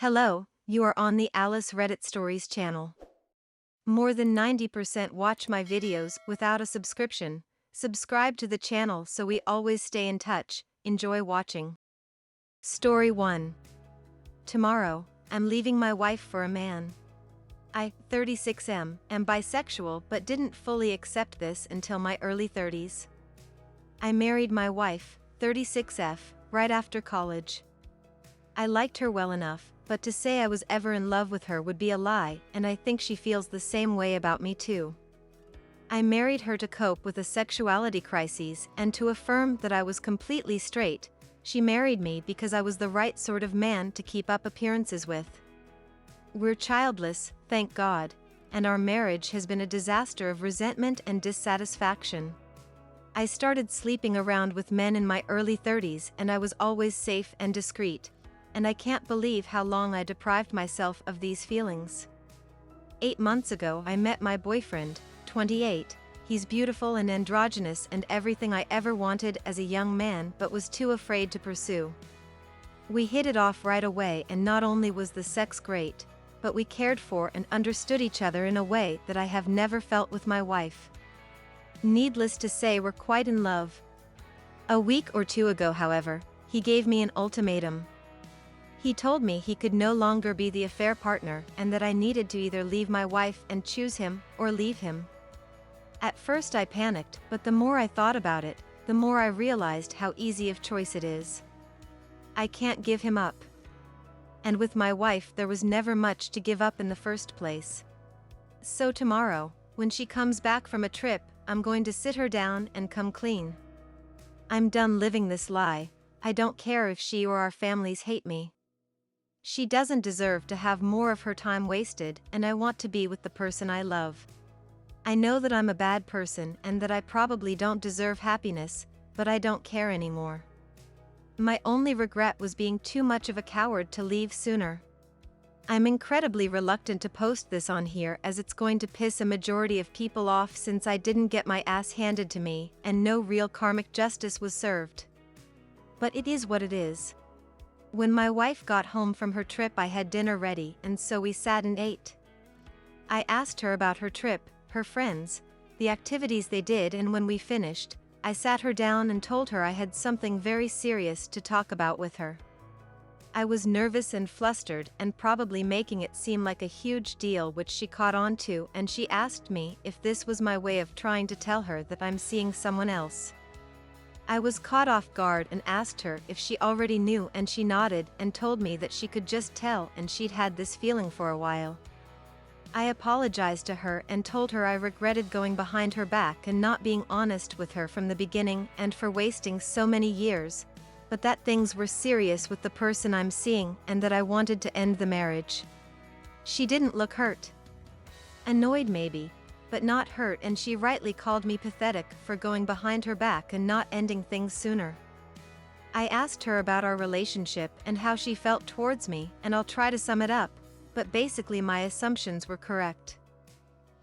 Hello, you are on the Alice Reddit Stories channel. More than 90% watch my videos without a subscription. Subscribe to the channel so we always stay in touch. Enjoy watching. Story 1. Tomorrow, I'm leaving my wife for a man. I, 36M, am bisexual but didn't fully accept this until my early 30s. I married my wife, 36F, right after college. I liked her well enough, but to say I was ever in love with her would be a lie, and I think she feels the same way about me too. I married her to cope with a sexuality crisis and to affirm that I was completely straight. She married me because I was the right sort of man to keep up appearances with. We're childless, thank God, and our marriage has been a disaster of resentment and dissatisfaction. I started sleeping around with men in my early 30s and I was always safe and discreet. And I can't believe how long I deprived myself of these feelings. 8 months ago I met my boyfriend, 28, he's beautiful and androgynous and everything I ever wanted as a young man but was too afraid to pursue. We hit it off right away and not only was the sex great, but we cared for and understood each other in a way that I have never felt with my wife. Needless to say we're quite in love. A week or two ago, however, he gave me an ultimatum. He told me he could no longer be the affair partner and that I needed to either leave my wife and choose him or leave him. At first I panicked, but the more I thought about it, the more I realized how easy of choice it is. I can't give him up. And with my wife there was never much to give up in the first place. So tomorrow, when she comes back from a trip, I'm going to sit her down and come clean. I'm done living this lie. I don't care if she or our families hate me. She doesn't deserve to have more of her time wasted, and I want to be with the person I love. I know that I'm a bad person and that I probably don't deserve happiness, but I don't care anymore. My only regret was being too much of a coward to leave sooner. I'm incredibly reluctant to post this on here as it's going to piss a majority of people off since I didn't get my ass handed to me and no real karmic justice was served. But it is what it is. When my wife got home from her trip I had dinner ready and so we sat and ate. I asked her about her trip, her friends, the activities they did, and when we finished, I sat her down and told her I had something very serious to talk about with her. I was nervous and flustered and probably making it seem like a huge deal, which she caught on to, and she asked me if this was my way of trying to tell her that I'm seeing someone else. I was caught off guard and asked her if she already knew, and she nodded and told me that she could just tell and she'd had this feeling for a while. I apologized to her and told her I regretted going behind her back and not being honest with her from the beginning and for wasting so many years, but that things were serious with the person I'm seeing and that I wanted to end the marriage. She didn't look hurt. Annoyed maybe, but not hurt, and she rightly called me pathetic for going behind her back and not ending things sooner. I asked her about our relationship and how she felt towards me, and I'll try to sum it up, but basically my assumptions were correct.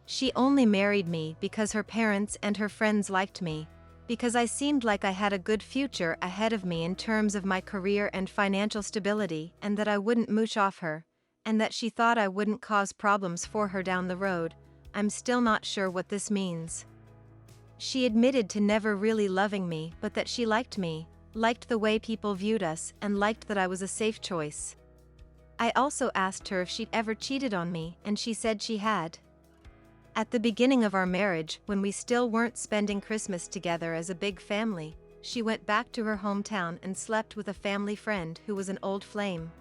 She only married me because her parents and her friends liked me, because I seemed like I had a good future ahead of me in terms of my career and financial stability, and that I wouldn't mooch off her, and that she thought I wouldn't cause problems for her down the road. I'm still not sure what this means. She admitted to never really loving me, but that she liked me, liked the way people viewed us, and liked that I was a safe choice. I also asked her if she'd ever cheated on me, and she said she had. At the beginning of our marriage, when we still weren't spending Christmas together as a big family, she went back to her hometown and slept with a family friend who was an old flame.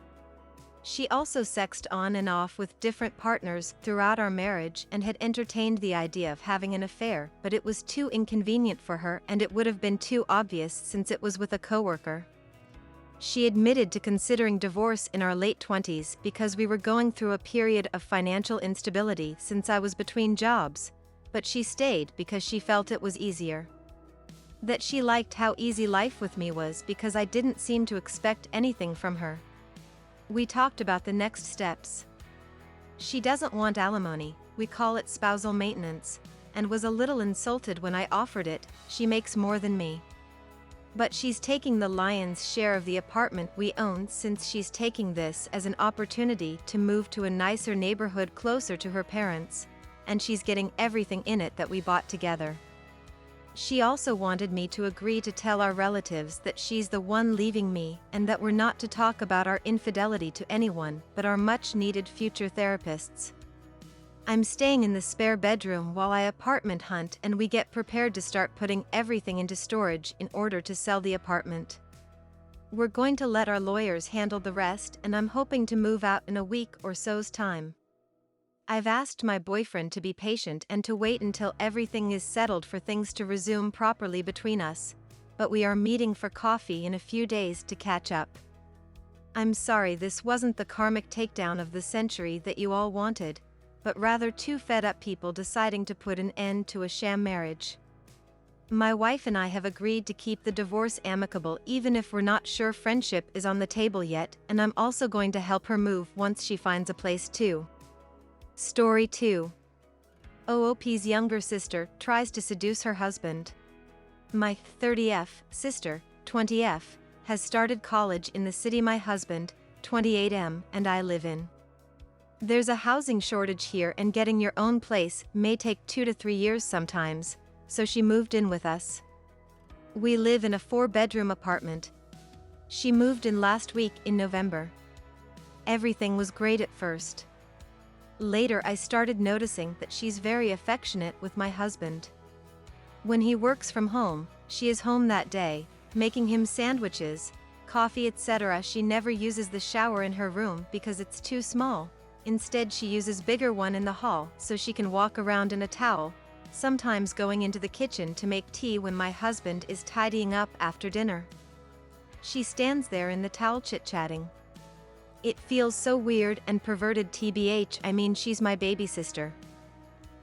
She also sexted on and off with different partners throughout our marriage and had entertained the idea of having an affair, but it was too inconvenient for her and it would have been too obvious since it was with a coworker. She admitted to considering divorce in our late 20s because we were going through a period of financial instability since I was between jobs, but she stayed because she felt it was easier. That she liked how easy life with me was because I didn't seem to expect anything from her. We talked about the next steps. She doesn't want alimony, we call it spousal maintenance, and was a little insulted when I offered it. She makes more than me. But she's taking the lion's share of the apartment we own since she's taking this as an opportunity to move to a nicer neighborhood closer to her parents, and she's getting everything in it that we bought together. She also wanted me to agree to tell our relatives that she's the one leaving me and that we're not to talk about our infidelity to anyone but our much-needed future therapists. I'm staying in the spare bedroom while I apartment hunt and we get prepared to start putting everything into storage in order to sell the apartment. We're going to let our lawyers handle the rest and I'm hoping to move out in a week or so's time. I've asked my boyfriend to be patient and to wait until everything is settled for things to resume properly between us, but we are meeting for coffee in a few days to catch up. I'm sorry this wasn't the karmic takedown of the century that you all wanted, but rather two fed-up people deciding to put an end to a sham marriage. My wife and I have agreed to keep the divorce amicable even if we're not sure friendship is on the table yet, and I'm also going to help her move once she finds a place too. Story 2. OOP's younger sister tries to seduce her husband. My 30F sister, 20F, has started college in the city my husband, 28M, and I live in. There's a housing shortage here and getting your own place may take 2 to 3 years sometimes, so she moved in with us. We live in a 4-bedroom apartment. She moved in last week in November. Everything was great at first. Later I started noticing that she's very affectionate with my husband. When he works from home, she is home that day, making him sandwiches, coffee etc. She never uses the shower in her room because it's too small. Instead she uses bigger one in the hall so she can walk around in a towel, sometimes going into the kitchen to make tea when my husband is tidying up after dinner. She stands there in the towel chit-chatting. It feels so weird and perverted tbh, I mean she's my baby sister.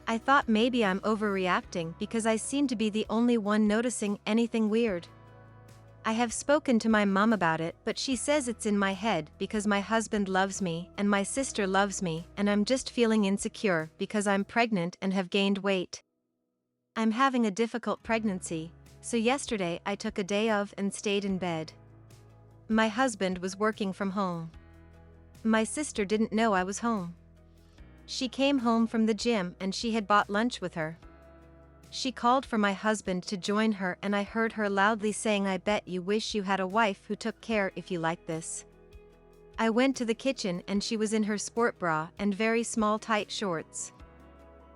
I thought maybe I'm overreacting because I seem to be the only one noticing anything weird. I have spoken to my mom about it, but she says it's in my head because my husband loves me and my sister loves me and I'm just feeling insecure because I'm pregnant and have gained weight. I'm having a difficult pregnancy, so yesterday I took a day off and stayed in bed. My husband was working from home. My sister didn't know I was home. She came home from the gym and she had bought lunch with her. She called for my husband to join her and I heard her loudly saying, "I bet you wish you had a wife who took care if you like this." I went to the kitchen and she was in her sport bra and very small tight shorts.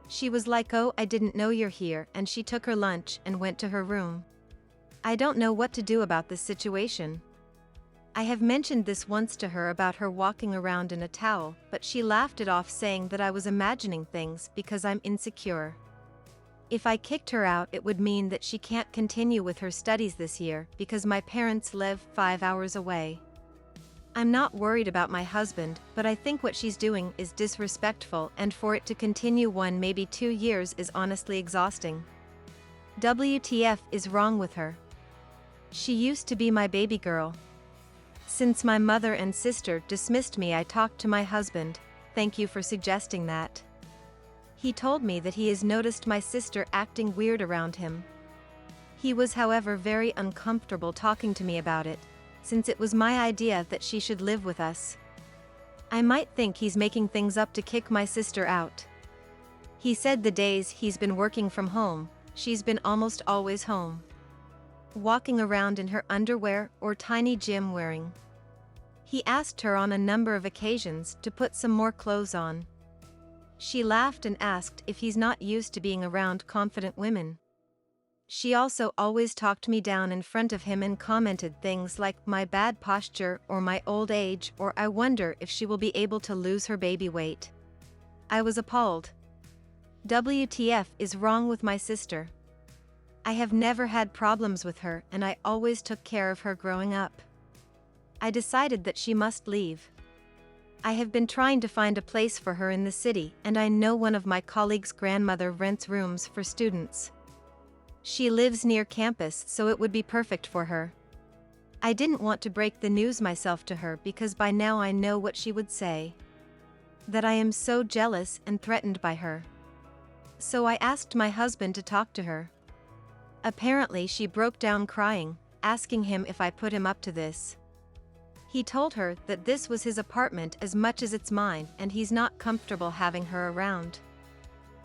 She was like, "Oh, I didn't know you're here," and she took her lunch and went to her room. I don't know what to do about this situation. I have mentioned this once to her about her walking around in a towel, but she laughed it off saying that I was imagining things because I'm insecure. If I kicked her out, it would mean that she can't continue with her studies this year because my parents live 5 hours away. I'm not worried about my husband, but I think what she's doing is disrespectful, and for it to continue 1 maybe 2 years is honestly exhausting. WTF is wrong with her? She used to be my baby girl. Since my mother and sister dismissed me, I talked to my husband. Thank you for suggesting that. He told me that he has noticed my sister acting weird around him. He was, however, very uncomfortable talking to me about it, since it was my idea that she should live with us. I might think he's making things up to kick my sister out. He said the days he's been working from home, she's been almost always home, walking around in her underwear or tiny gym wearing. He asked her on a number of occasions to put some more clothes on. She laughed and asked if he's not used to being around confident women. She also always talked me down in front of him and commented things like my bad posture or my old age or I wonder if she will be able to lose her baby weight. I was appalled. WTF is wrong with my sister? I have never had problems with her and I always took care of her growing up. I decided that she must leave. I have been trying to find a place for her in the city, and I know one of my colleagues' grandmother rents rooms for students. She lives near campus, so it would be perfect for her. I didn't want to break the news myself to her because by now I know what she would say. That I am so jealous and threatened by her. So I asked my husband to talk to her. Apparently she broke down crying, asking him if I put him up to this. He told her that this was his apartment as much as it's mine and he's not comfortable having her around.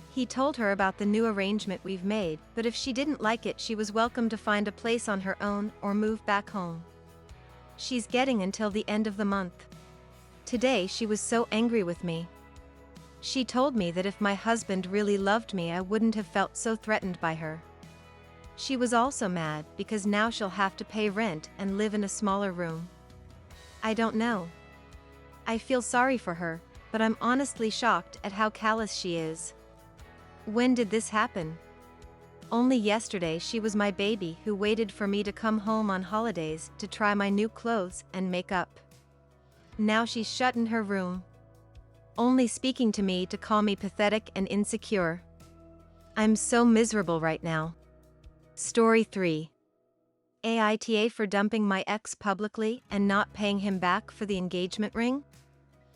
He told her about the new arrangement we've made, but if she didn't like it she was welcome to find a place on her own or move back home. She's getting until the end of the month. Today she was so angry with me. She told me that if my husband really loved me I wouldn't have felt so threatened by her. She was also mad because now she'll have to pay rent and live in a smaller room. I don't know. I feel sorry for her, but I'm honestly shocked at how callous she is. When did this happen? Only yesterday she was my baby who waited for me to come home on holidays to try my new clothes and makeup. Now she's shut in her room, only speaking to me to call me pathetic and insecure. I'm so miserable right now. Story 3. AITA for dumping my ex publicly and not paying him back for the engagement ring?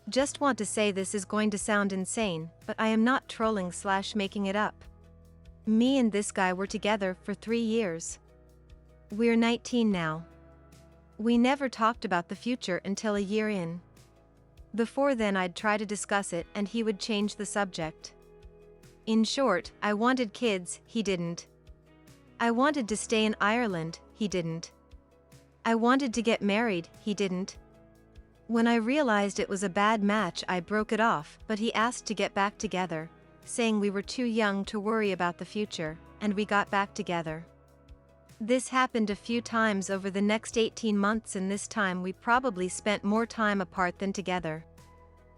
Just want to say this is going to sound insane, but I am not trolling/making it up. Me and this guy were together for 3 years. We're 19 now. We never talked about the future until a year in. Before then I'd try to discuss it and he would change the subject. In short, I wanted kids, he didn't. I wanted to stay in Ireland, he didn't. I wanted to get married, he didn't. When I realized it was a bad match I broke it off, but he asked to get back together, saying we were too young to worry about the future, and we got back together. This happened a few times over the next 18 months and this time we probably spent more time apart than together.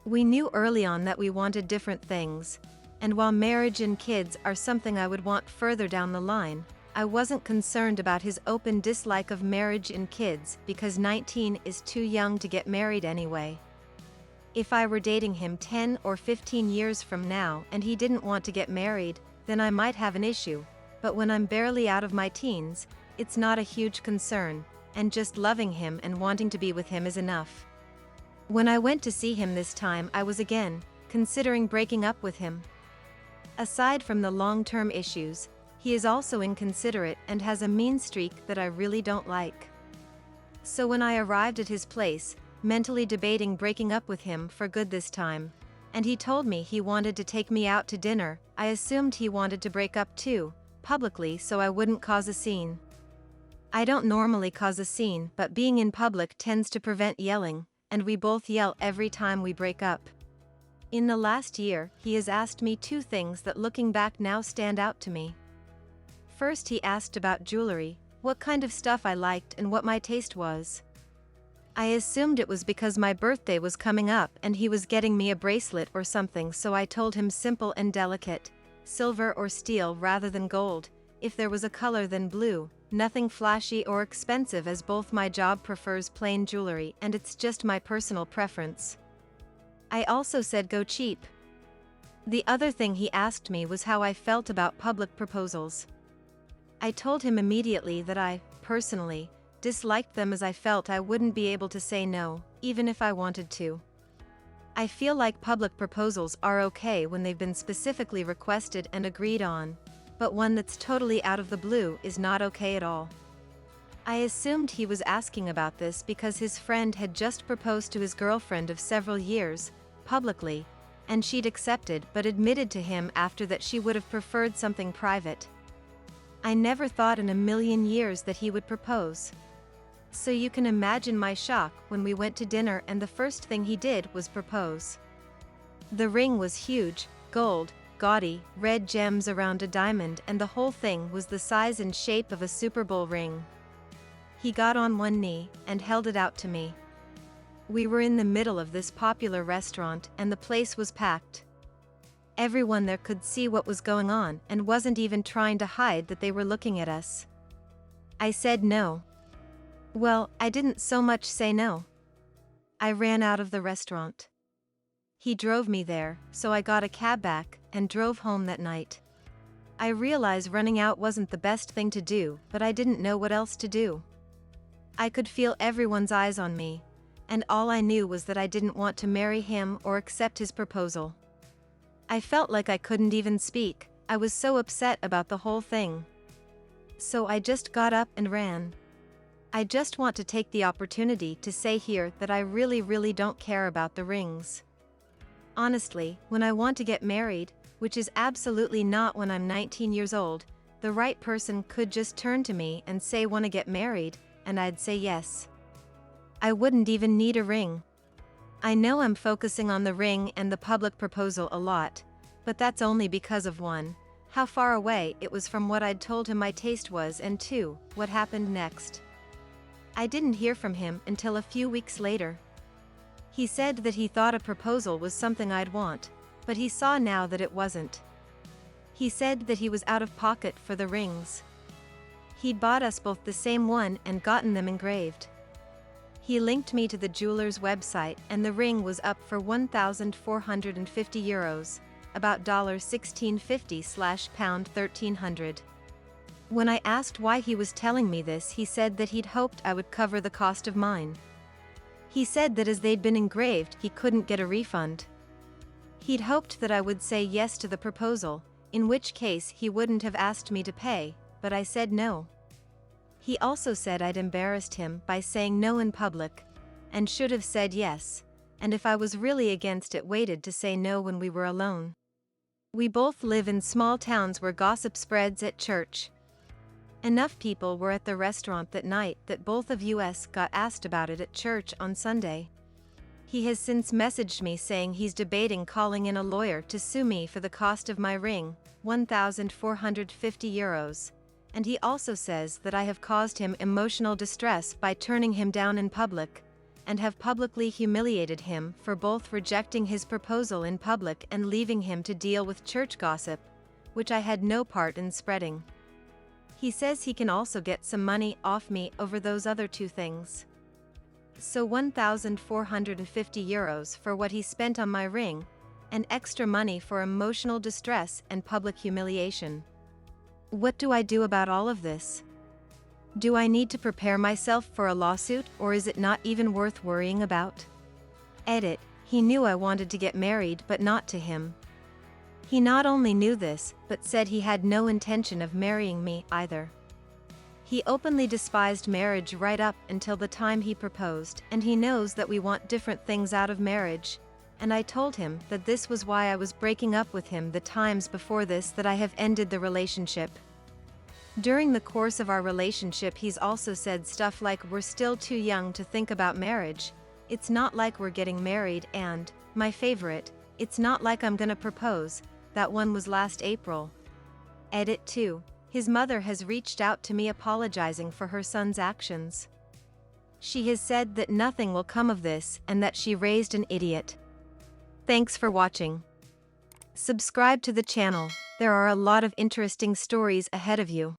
We knew early on that we wanted different things, and while marriage and kids are something I would want further down the line, I wasn't concerned about his open dislike of marriage and kids because 19 is too young to get married anyway. If I were dating him 10 or 15 years from now and he didn't want to get married, then I might have an issue, but when I'm barely out of my teens, it's not a huge concern, and just loving him and wanting to be with him is enough. When I went to see him this time I was again considering breaking up with him. Aside from the long-term issues, he is also inconsiderate and has a mean streak that I really don't like. So when I arrived at his place, mentally debating breaking up with him for good this time, and he told me he wanted to take me out to dinner, I assumed he wanted to break up too, publicly so I wouldn't cause a scene. I don't normally cause a scene, but being in public tends to prevent yelling, and we both yell every time we break up. In the last year, he has asked me 2 things that looking back now stand out to me. First he asked about jewelry, what kind of stuff I liked and what my taste was. I assumed it was because my birthday was coming up and he was getting me a bracelet or something, so I told him simple and delicate, silver or steel rather than gold, if there was a color then blue, nothing flashy or expensive as both my job prefers plain jewelry and it's just my personal preference. I also said go cheap. The other thing he asked me was how I felt about public proposals. I told him immediately that I, personally, disliked them as I felt I wouldn't be able to say no, even if I wanted to. I feel like public proposals are okay when they've been specifically requested and agreed on, but one that's totally out of the blue is not okay at all. I assumed he was asking about this because his friend had just proposed to his girlfriend of several years, publicly, and she'd accepted but admitted to him after that she would have preferred something private. I never thought in a million years that he would propose. So you can imagine my shock when we went to dinner and the first thing he did was propose. The ring was huge, gold, gaudy, red gems around a diamond, and the whole thing was the size and shape of a Super Bowl ring. He got on one knee and held it out to me. We were in the middle of this popular restaurant and the place was packed. Everyone there could see what was going on and wasn't even trying to hide that they were looking at us. I said no. Well, I didn't so much say no. I ran out of the restaurant. He drove me there, so I got a cab back and drove home that night. I realized running out wasn't the best thing to do, but I didn't know what else to do. I could feel everyone's eyes on me, and all I knew was that I didn't want to marry him or accept his proposal. I felt like I couldn't even speak, I was so upset about the whole thing. So I just got up and ran. I just want to take the opportunity to say here that I really don't care about the rings. Honestly, when I want to get married, which is absolutely not when I'm 19 years old, the right person could just turn to me and say wanna get married, and I'd say yes. I wouldn't even need a ring. I know I'm focusing on the ring and the public proposal a lot, but that's only because of one, how far away it was from what I'd told him my taste was, and two, what happened next. I didn't hear from him until a few weeks later. He said that he thought a proposal was something I'd want, but he saw now that it wasn't. He said that he was out of pocket for the rings. He'd bought us both the same one and gotten them engraved. He linked me to the jeweler's website, and the ring was up for €1,450, about $1650 £1,300. When I asked why he was telling me this, he said that he'd hoped I would cover the cost of mine. He said that as they'd been engraved, he couldn't get a refund. He'd hoped that I would say yes to the proposal, in which case he wouldn't have asked me to pay, but I said no. He also said I'd embarrassed him by saying no in public, and should have said yes, and if I was really against it, waited to say no when we were alone. We both live in small towns where gossip spreads at church. Enough people were at the restaurant that night that both of us got asked about it at church on Sunday. He has since messaged me saying he's debating calling in a lawyer to sue me for the cost of my ring, €1,450, and he also says that I have caused him emotional distress by turning him down in public, and have publicly humiliated him for both rejecting his proposal in public and leaving him to deal with church gossip, which I had no part in spreading. He says he can also get some money off me over those other two things. So €1,450 for what he spent on my ring, and extra money for emotional distress and public humiliation. What do I do about all of this? Do I need to prepare myself for a lawsuit, or is it not even worth worrying about? Edit: he knew I wanted to get married, but not to him. He not only knew this, but said he had no intention of marrying me either. He openly despised marriage right up until the time he proposed, and he knows that we want different things out of marriage, and I told him that this was why I was breaking up with him the times before this, that I have ended the relationship. During the course of our relationship, he's also said stuff like we're still too young to think about marriage, it's not like we're getting married, and, my favorite, it's not like I'm gonna propose. That one was last April. Edit 2. His mother has reached out to me apologizing for her son's actions. She has said that nothing will come of this and that she raised an idiot. Thanks for watching. Subscribe to the channel, there are a lot of interesting stories ahead of you.